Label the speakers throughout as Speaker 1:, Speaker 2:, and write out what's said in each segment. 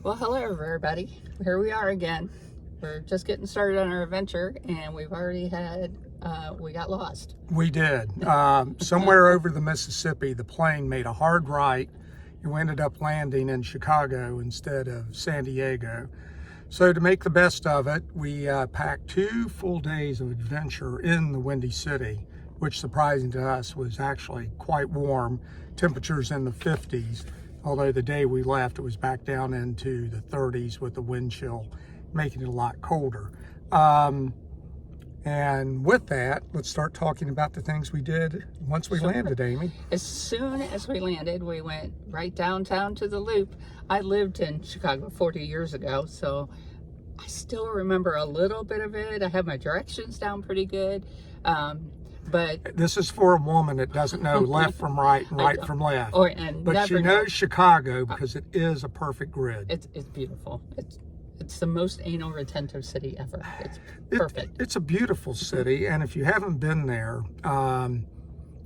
Speaker 1: Well, hello everybody. Here we are again. We're just getting started on our adventure, and we've already had, we got lost.
Speaker 2: We did. Somewhere over the Mississippi, the plane made a hard right. We ended up landing in Chicago instead of San Diego. So to make the best of it, we packed 2 full days of adventure in the Windy City, which surprising to us was actually quite warm, temperatures in the 50s. Although the day we left, it was back down into the 30s with the wind chill, making it a lot colder. And with that, let's start talking about the things we did once we landed, Amy.
Speaker 1: As soon as we landed, we went right downtown to the Loop. I lived in Chicago 40 years ago, so I still remember a little bit of it. I have my directions down pretty good. But
Speaker 2: this is for a woman that doesn't know left from right and right from left. But she knows Chicago because it is a perfect grid.
Speaker 1: It's beautiful. It's the most anal retentive city ever. It's perfect.
Speaker 2: It's a beautiful city, and if you haven't been there,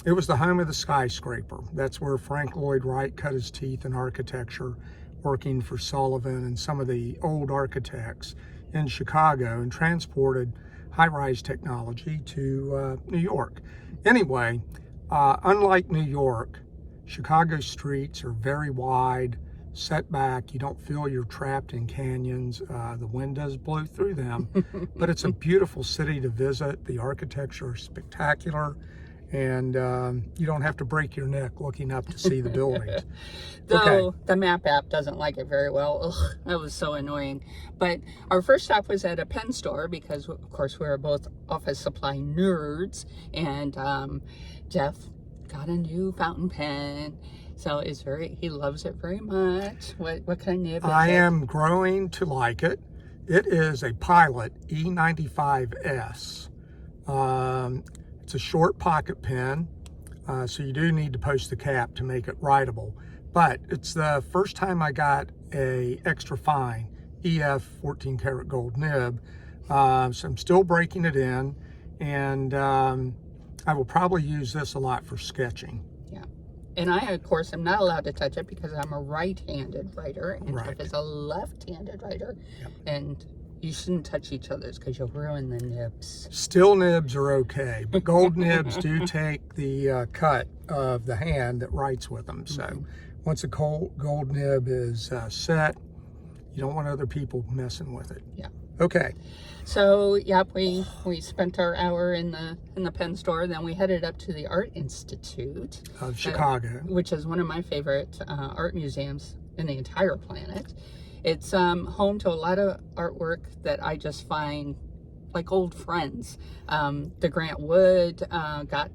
Speaker 2: it was the home of the skyscraper. That's where Frank Lloyd Wright cut his teeth in architecture, working for Sullivan and some of the old architects in Chicago, and transported high-rise technology to New York. Anyway, unlike New York, Chicago streets are very wide, set back. You don't feel you're trapped in canyons. The wind does blow through them, but it's a beautiful city to visit. The architecture is spectacular, and you don't have to break your neck looking up to see the buildings.
Speaker 1: Though the map app doesn't like it very well. Ugh, that was so annoying. But our first stop was at a pen store because, of course, we were both office supply nerds, and Jeff got a new fountain pen. So he loves it very much. What kind of nib is it?
Speaker 2: I am growing to like it. It is a Pilot E95S. It's a short pocket pen, so you do need to post the cap to make it writable. But it's the first time I got a extra fine EF 14 karat gold nib. So I'm still breaking it in, and I will probably use this a lot for sketching.
Speaker 1: And I, of course, am not allowed to touch it because I'm a right-handed writer, and
Speaker 2: Right.
Speaker 1: Jeff is a left-handed writer.
Speaker 2: Yep.
Speaker 1: And you shouldn't touch each other's because you'll ruin the nibs.
Speaker 2: Steel nibs are okay, but gold nibs do take the cut of the hand that writes with them. So once a gold nib is set, you don't want other people messing with it.
Speaker 1: Yeah.
Speaker 2: Okay.
Speaker 1: So, yep, we spent our hour in the pen store. Then we headed up to the Art Institute
Speaker 2: Of Chicago.
Speaker 1: which is one of my favorite art museums in the entire planet. It's home to a lot of artwork that I just find like old friends. The Grant Wood, got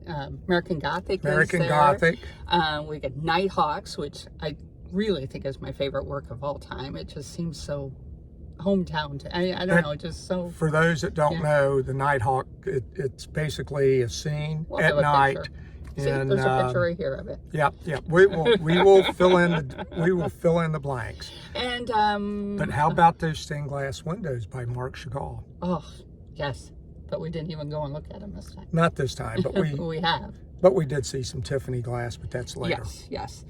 Speaker 1: American Gothic.
Speaker 2: American
Speaker 1: is there.
Speaker 2: Gothic.
Speaker 1: We got Nighthawks, which I really think is my favorite work of all time. It just seems so hometown. I don't know, just so.
Speaker 2: For those that don't know, the Nighthawk, it's basically a scene at night.
Speaker 1: See, there's a picture right here of it.
Speaker 2: Yep. We will fill in the blanks.
Speaker 1: And
Speaker 2: But how about those stained glass windows by Marc Chagall?
Speaker 1: oh yes, but we didn't even go and look at them this time.
Speaker 2: Not this time, but
Speaker 1: We have.
Speaker 2: But we did see some Tiffany glass, but that's later.
Speaker 1: Yes.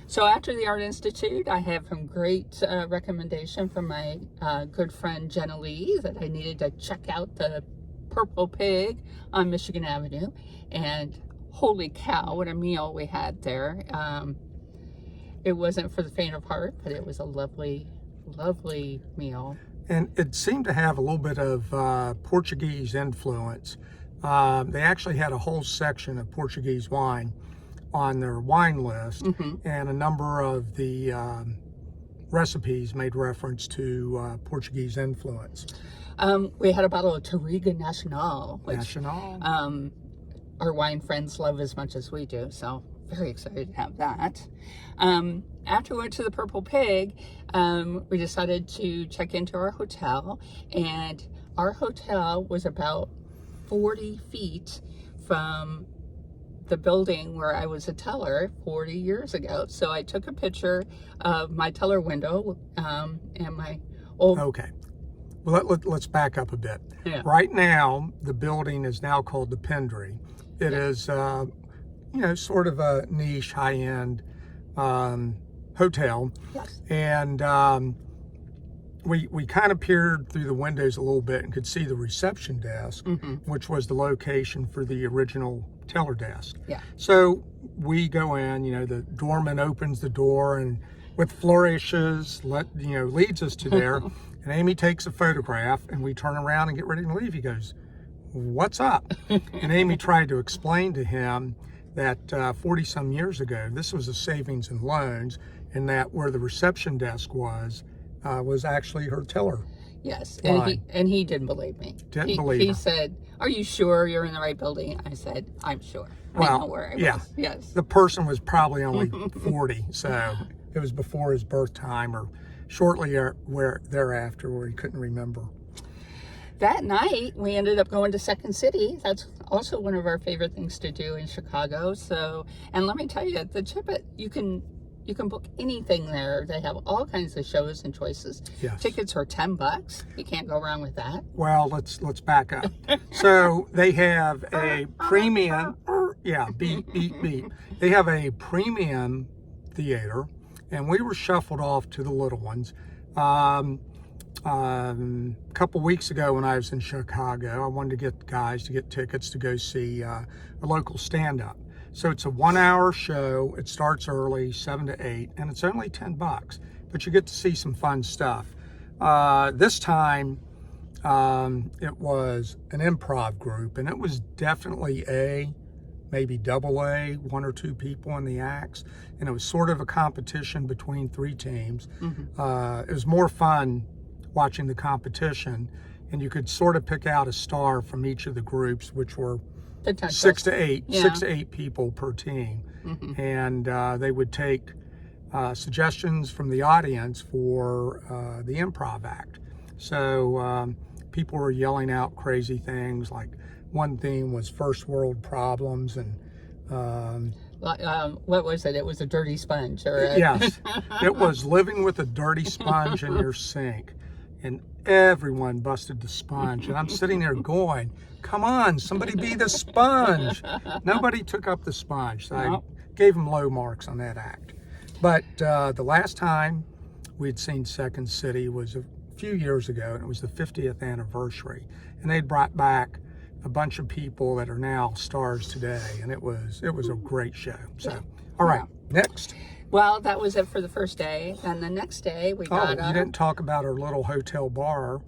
Speaker 1: So after the Art Institute, I have some great recommendation from my good friend Jenna Lee that I needed to check out the Purple Pig on Michigan Avenue. And holy cow, what a meal we had there. It wasn't for the faint of heart, but it was a lovely, lovely meal.
Speaker 2: And it seemed to have a little bit of Portuguese influence. They actually had a whole section of Portuguese wine on their wine list, and a number of the recipes made reference to Portuguese influence.
Speaker 1: We had a bottle of Touriga Nacional, which
Speaker 2: Nacional.
Speaker 1: our wine friends love as much as we do, so very excited to have that. After we went to the Purple Pig, we decided to check into our hotel, and our hotel was about 40 feet from the building where I was a teller 40 years ago. So I took a picture of my teller window and my old...
Speaker 2: Okay. Well, let's back up a bit.
Speaker 1: Yeah.
Speaker 2: Right now, the building is now called the Pendry. It is, sort of a niche, high-end hotel.
Speaker 1: Yes.
Speaker 2: And we kind of peered through the windows a little bit and could see the reception desk, which was the location for the original teller desk.
Speaker 1: Yeah.
Speaker 2: So we go in, the doorman opens the door and with flourishes, leads us to there. And Amy takes a photograph and we turn around and get ready to leave. He goes, "What's up?" And Amy tried to explain to him that 40 some years ago, this was a savings and loans, and that where the reception desk was actually her teller.
Speaker 1: Yes,
Speaker 2: line.
Speaker 1: and he didn't believe me.
Speaker 2: Didn't believe her.
Speaker 1: He said, "Are you sure you're in the right building?" I said, "I'm sure. I know where I was." Yes.
Speaker 2: The person was probably only 40, so it was before his birth time or shortly thereafter, where he couldn't remember.
Speaker 1: That night, we ended up going to Second City. That's also one of our favorite things to do in Chicago. So, and let me tell you, the Tippett, you can book anything there. They have all kinds of shows and choices.
Speaker 2: Yes.
Speaker 1: Tickets are $10. You can't go wrong with that.
Speaker 2: Well, let's back up. So they have a premium, beep. They have a premium theater, and we were shuffled off to the little ones. A couple weeks ago when I was in Chicago, I wanted to get guys to get tickets to go see a local stand-up. So it's a 1-hour show. It starts early, 7 to 8, and it's only $10, but you get to see some fun stuff. This time, it was an improv group, and it was definitely maybe double A, 1 or 2 people in the acts, and it was sort of a competition between 3 teams. It was more fun watching the competition, and you could sort of pick out a star from each of the groups, which were 6 to 8 people per team. And they would take suggestions from the audience for the improv act. So people were yelling out crazy things, like one theme was first world problems, and
Speaker 1: what was it? It was a dirty sponge, or
Speaker 2: yes, it was living with a dirty sponge in your sink. And everyone busted the sponge. And I'm sitting there going, "Come on, somebody be the sponge." Nobody took up the sponge. So I gave them low marks on that act. But the last time we'd seen Second City was a few years ago, and it was the 50th anniversary. And they'd brought back a bunch of people that are now stars today. And it was a great show. So, all right, next.
Speaker 1: Well, that was it for the first day. And the next day we got
Speaker 2: up. You didn't talk about our little hotel bar.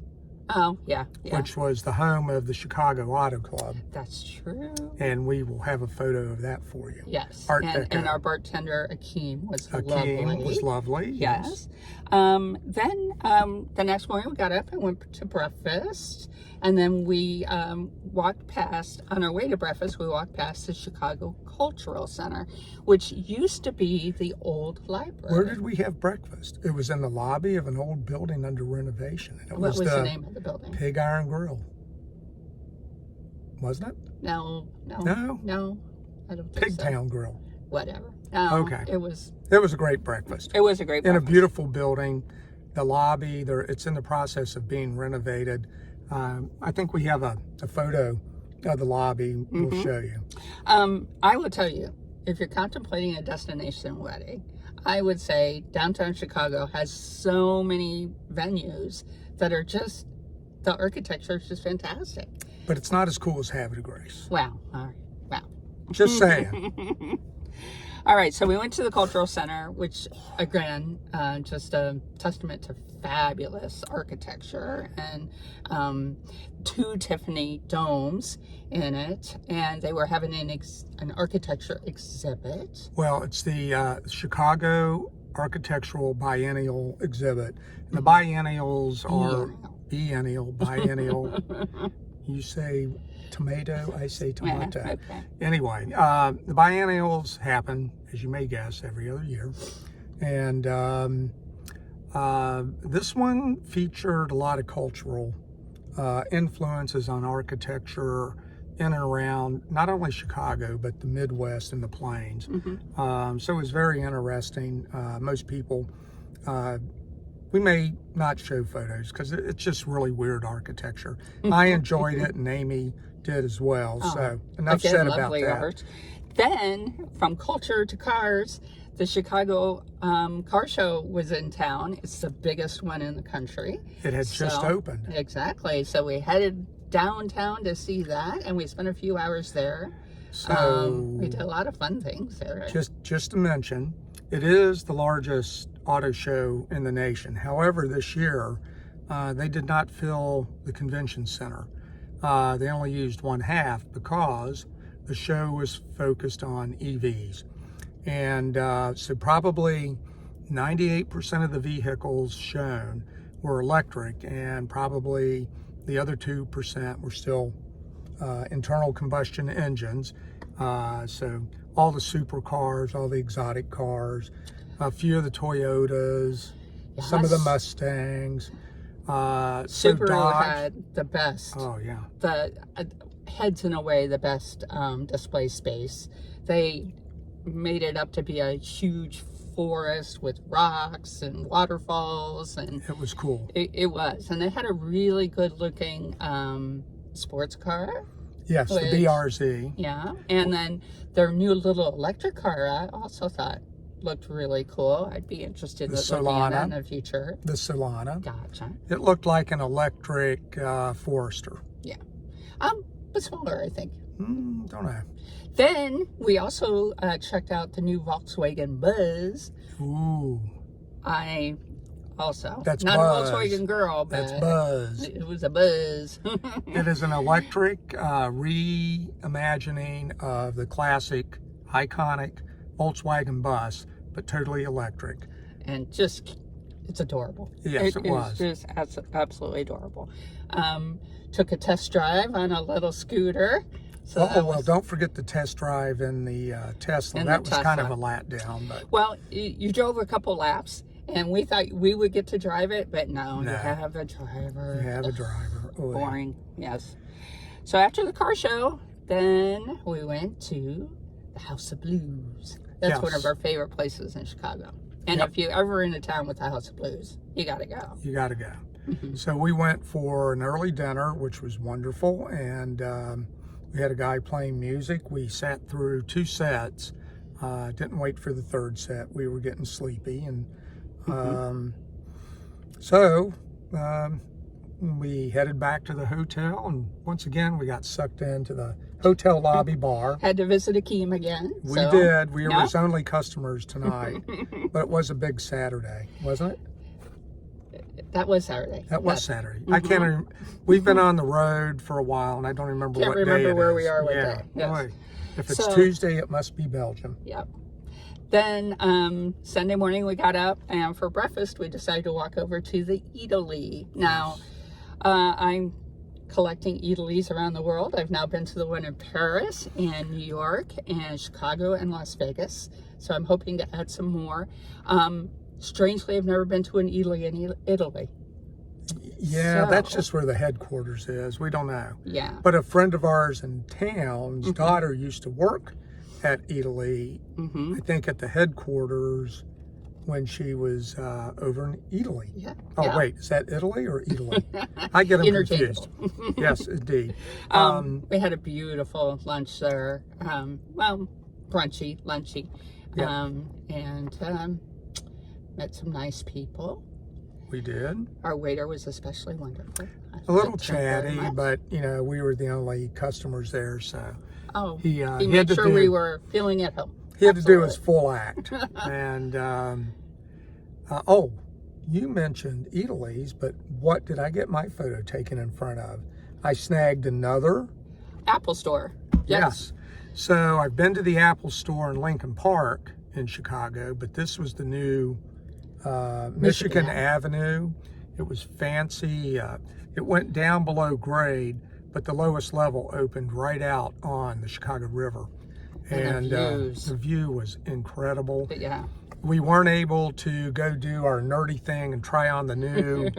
Speaker 1: Oh, yeah.
Speaker 2: Which was the home of the Chicago Auto Club.
Speaker 1: That's true.
Speaker 2: And we will have a photo of that for you.
Speaker 1: Yes. And our bartender, Akeem, was lovely.
Speaker 2: Akeem was lovely.
Speaker 1: Yes. Then the next morning we got up and went to breakfast. And then we walked past, on our way to breakfast, we walked past the Chicago Cultural Center, which used to be the old library.
Speaker 2: Where did we have breakfast? It was in the lobby of an old building under renovation. And
Speaker 1: what was the name of the building?
Speaker 2: Pig Iron Grill. Wasn't it?
Speaker 1: No. I don't think
Speaker 2: Pigtown Grill.
Speaker 1: Whatever. No,
Speaker 2: okay.
Speaker 1: It was
Speaker 2: a great breakfast.
Speaker 1: It was a great breakfast.
Speaker 2: In a beautiful building. The lobby, it's in the process of being renovated. I think we have a photo of the lobby. We'll show you.
Speaker 1: I will tell you, if you're contemplating a destination wedding, I would say downtown Chicago has so many venues that are just, the architecture is just fantastic.
Speaker 2: But it's not as cool as Havre de Grace.
Speaker 1: Wow. All right. Wow.
Speaker 2: Just saying.
Speaker 1: All right, so we went to the Cultural Center, which, again, just a testament to fabulous architecture, and 2 Tiffany domes in it, and they were having an architecture exhibit.
Speaker 2: Well, it's the Chicago Architectural Biennial exhibit. And the biennials are biennial. You say tomato, I say tomato.
Speaker 1: Yeah, okay.
Speaker 2: Anyway, the biennials happen, as you may guess, every other year. And this one featured a lot of cultural influences on architecture in and around not only Chicago, but the Midwest and the Plains. So it was very interesting. Most people, we may not show photos because it's just really weird architecture. I enjoyed it, and Amy did as well. So enough said about that.
Speaker 1: Then, from culture to cars, the Chicago car show was in town. It's the biggest one in the country.
Speaker 2: It had just opened.
Speaker 1: Exactly. So we headed downtown to see that, and we spent a few hours there.
Speaker 2: So
Speaker 1: we did a lot of fun things there.
Speaker 2: Just to mention, it is the largest auto show in the nation. However, this year, they did not fill the convention center. They only used one half because the show was focused on EVs. And so probably 98% of the vehicles shown were electric, and probably the other 2% were still internal combustion engines. So all the supercars, all the exotic cars, a few of the Toyotas, some of the Mustangs.
Speaker 1: Subaru had the best.
Speaker 2: Oh yeah.
Speaker 1: The heads in a way the best display space. They made it up to be a huge forest with rocks and waterfalls, and
Speaker 2: it was cool.
Speaker 1: It was, and they had a really good looking sports car.
Speaker 2: Yes, the BRZ.
Speaker 1: Yeah, and then their new little electric car I also thought looked really cool. I'd be interested in looking at that in the future.
Speaker 2: The Solana.
Speaker 1: Gotcha.
Speaker 2: It looked like an electric Forester.
Speaker 1: Yeah. But smaller, I think.
Speaker 2: Don't know.
Speaker 1: Then we also checked out the new Volkswagen Buzz.
Speaker 2: Ooh. That's
Speaker 1: not
Speaker 2: Buzz.
Speaker 1: a Volkswagen girl, but
Speaker 2: that's Buzz.
Speaker 1: It was a Buzz.
Speaker 2: It is an electric reimagining of the classic, iconic Volkswagen bus, but totally electric.
Speaker 1: And it's adorable.
Speaker 2: Yes, it was.
Speaker 1: It's just absolutely adorable. Took a test drive on a little scooter. So
Speaker 2: well, don't forget the test drive in the Tesla. That was kind of a letdown. But
Speaker 1: well, you drove a couple laps, and we thought we would get to drive it, but no. You have a driver.
Speaker 2: You have a driver. Oh,
Speaker 1: boring, yes. So after the car show, then we went to the House of Blues. That's one of our favorite places in Chicago. And if you're ever in a town with the House of Blues, you got to go.
Speaker 2: You got to go. So we went for an early dinner, which was wonderful, and we had a guy playing music. We sat through 2 sets. Didn't wait for the 3rd set. We were getting sleepy, and so we headed back to the hotel, and once again we got sucked into the hotel lobby bar.
Speaker 1: Had to visit Akeem again.
Speaker 2: We did. We were his only customers tonight, but it was a big Saturday, wasn't it?
Speaker 1: That was Saturday.
Speaker 2: That was Saturday. I can't remember. We've been on the road for a while, and I don't remember what day it is.
Speaker 1: Can't remember where we are with that.
Speaker 2: Yes. Boy, if it's Tuesday, it must be Belgium.
Speaker 1: Yep. Then Sunday morning we got up, and for breakfast we decided to walk over to the Eataly. Now, I'm collecting Eataly's around the world. I've now been to the one in Paris and New York and Chicago and Las Vegas. So I'm hoping to add some more. Strangely, I've never been to an Eataly in Italy.
Speaker 2: Yeah, that's just where the headquarters is. We don't know.
Speaker 1: Yeah.
Speaker 2: But a friend of ours in town's daughter used to work at Eataly, I think at the headquarters when she was over in Italy.
Speaker 1: Yeah.
Speaker 2: Oh, wait, is that Italy or Italy? I get them confused. Yes, indeed.
Speaker 1: We had a beautiful lunch there. Brunchy, lunchy.
Speaker 2: Yeah.
Speaker 1: And met some nice people.
Speaker 2: We did.
Speaker 1: Our waiter was especially wonderful.
Speaker 2: A little chatty, but we were the only customers there, so he
Speaker 1: made sure we were feeling at home.
Speaker 2: He had to do his full act. And you mentioned Eataly's, but what did I get my photo taken in front of? I snagged another
Speaker 1: Apple store.
Speaker 2: Yes. So I've been to the Apple store in Lincoln Park in Chicago, but this was the new Michigan Avenue. It was fancy. It went down below grade, but the lowest level opened right out on the Chicago River. And the view was incredible.
Speaker 1: Yeah.
Speaker 2: We weren't able to go do our nerdy thing and try on the new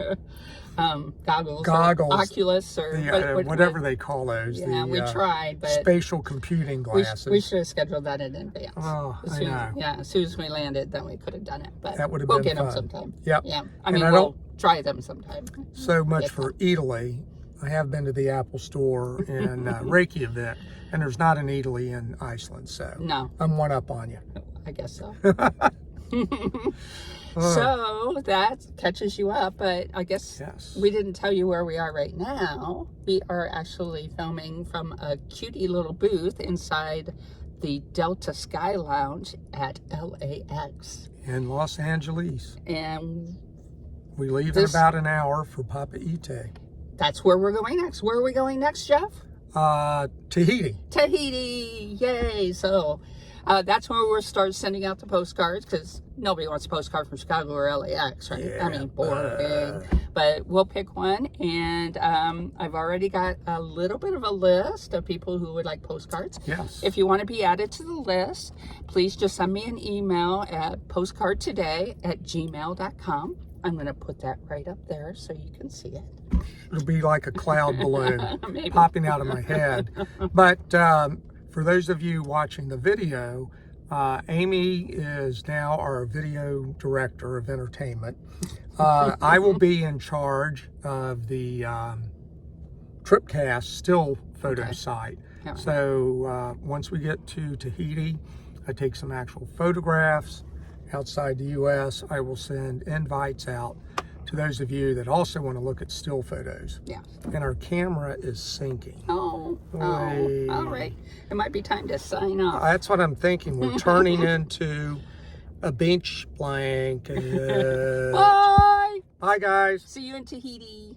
Speaker 1: goggles, Oculus, or
Speaker 2: whatever they call those.
Speaker 1: Yeah, we tried, but
Speaker 2: spatial computing glasses.
Speaker 1: We should have scheduled that in advance.
Speaker 2: Oh, I know.
Speaker 1: Yeah, as soon as we landed, then we could have done it. But
Speaker 2: that would have
Speaker 1: been
Speaker 2: fun.
Speaker 1: We'll get them sometime.
Speaker 2: Yep.
Speaker 1: Yeah, I mean, we'll try them sometime.
Speaker 2: So much for Eataly. I have been to the Apple Store in Reykjavik, and there's not an Italy in Iceland, so
Speaker 1: No.
Speaker 2: I'm one up on you.
Speaker 1: I guess so. So that catches you up, but I guess
Speaker 2: Yes.
Speaker 1: we didn't tell you where we are right now. We are actually filming from a cutie little booth inside the Delta Sky Lounge at LAX.
Speaker 2: In Los Angeles.
Speaker 1: And
Speaker 2: We leave in about an hour for Papa Ite.
Speaker 1: that's where we're going next. Where are we going next, Jeff?
Speaker 2: Tahiti.
Speaker 1: Tahiti, yay! So that's where we'll start sending out the postcards, because nobody wants a postcard from Chicago or LAX, right?
Speaker 2: Yeah,
Speaker 1: I mean, boring. But we'll pick one, and I've already got a little bit of a list of people who would like postcards.
Speaker 2: Yes.
Speaker 1: If you want to be added to the list, please just send me an email at postcardtoday@gmail.com. I'm going to put that right up there so you can see it.
Speaker 2: It'll be like a cloud balloon
Speaker 1: Maybe.
Speaker 2: popping out of my head. But for those of you watching the video, Amy is now our video director of entertainment. I will be in charge of the Tripcast still photo site.
Speaker 1: Yeah.
Speaker 2: So once we get to Tahiti, I take some actual photographs. Outside the U.S., I will send invites out to those of you that also want to look at still photos.
Speaker 1: Yeah.
Speaker 2: And our camera is syncing.
Speaker 1: Oh, all right. It might be time to sign off.
Speaker 2: That's what I'm thinking. We're turning into a beach blanket.
Speaker 1: Bye.
Speaker 2: Bye, guys.
Speaker 1: See you in Tahiti.